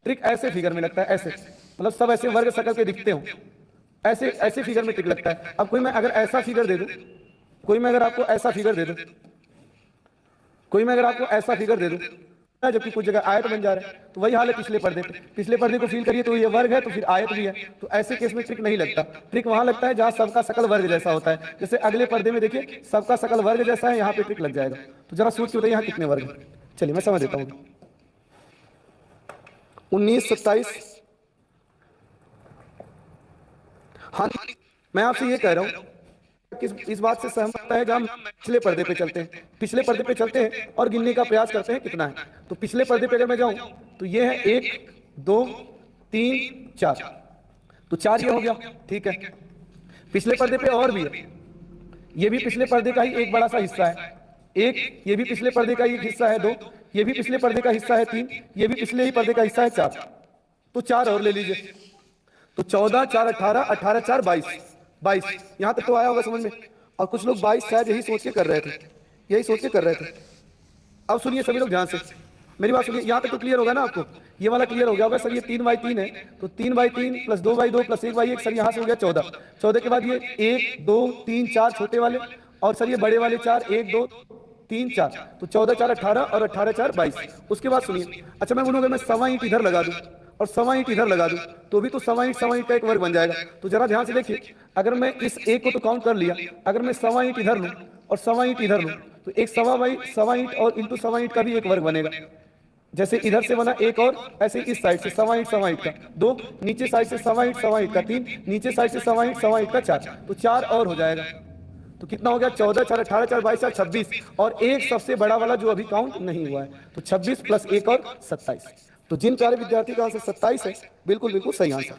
Trick ऐसे figure में लगता है, ऐसे मतलब सब ऐसे वर्ग शकल के दिखते हो, ऐसे ऐसे फिगर में ट्रिक लगता है। अब कोई मैं अगर ऐसा फिगर दे दूं, कोई मैं अगर आपको ऐसा फिगर दे दूं, कोई मैं अगर आपको ऐसा फिगर दे दूं, जबकि कुछ जगह आयत बन जा रहा है, तो वही हाल है पिछले पर्दे पे। पिछले पर्दे को फील करिए तो ये वर्ग है, तो फिर आयत भी है। तो ऐसे केस में ट्रिक नहीं लगता। ट्रिक वहां लगता है जहां सबका शकल वर्ग जैसा होता है। जैसे अगले पर्दे में देखिए सबका शकल वर्ग जैसा है, यहाँ पे ट्रिक लग जाएगा। तो जरा सोच के बताइए यहाँ कितने वर्ग हैं। चलिए मैं समझ देता हूँ। 19, 27। हाँ, मैं आपसे ये कह रहा हूँ किस इस बात से सहमत है जब हम पिछले पर्दे पे चलते हैं, पिछले पर्दे पे चलते हैं और गिनने का प्रयास करते हैं कितना है। तो पिछले पर्दे पे अगर मैं जाऊं तो ये है 1, 2, 3, 4। तो 4 ये हो गया, ठीक है। पिछले पर्दे पे और भी है, ये भी पिछले पर्दे का ही एक बड़ा सा हिस्सा है। एक, ये भी पिछले पर्दे का ही एक हिस्सा है। 2, ये भी पिछले पर्दे का हिस्सा है। 3, ये भी पिछले ही पर्दे का हिस्सा है। 4, तो 4 और ले लीजिए। तो 14, 4, 18, 18, 4, 22, 22। यहां तक तो आया होगा समझ में। और कुछ लोग 22 शायद यही सोच के कर रहे थे, यही सोच के कर रहे थे। अब सुनिए सभी लोग ध्यान से, मेरी बात सुनिए। यहां तक तो क्लियर होगा ना आपको, ये वाला क्लियर हो गया होगा सर। ये 3/3 है, तो 3/3 प्लस 2/2 प्लस 1/1 सर, यहां से हो गया 14। 14 के बाद ये 1, 2, 3, 4 छोटे वाले, और सर ये बड़े वाले 4, 1, 2, 3, 4। तो 14, 4, 18 और 18, 4, 22। उसके बाद सुनिए, अच्छा मैं बोलूंगा मैं सवा ईंट इधर लगा दूं और सवा ईंट इधर लगा दूं, तो भी तो सवा ईंट का एक वर्ग बन जाएगा। तो जरा ध्यान से देखिए, अगर मैं इस एक को तो काउंट कर लिया, अगर मैं सवा ईंट इधर लूं और सवा ईंट इधर लूं, तो एक सवा ईंट और इंटू सवा ईंट का भी एक वर्ग बनेगा। जैसे इधर से बना एक, और ऐसे इस साइड से सवा ईंट का 2, नीचे साइड से सवा ईंट का 3, नीचे साइड से सवा ईंट का 4, तो 4 और हो जाएगा। तो कितना हो गया? 14, 4, 18, 4, 22, 4, 26, और एक सबसे बड़ा वाला जो अभी काउंट नहीं हुआ है, तो 26 प्लस 1 और 27। तो जिन प्यारे विद्यार्थी का आंसर 27 है, बिल्कुल बिल्कुल सही आंसर।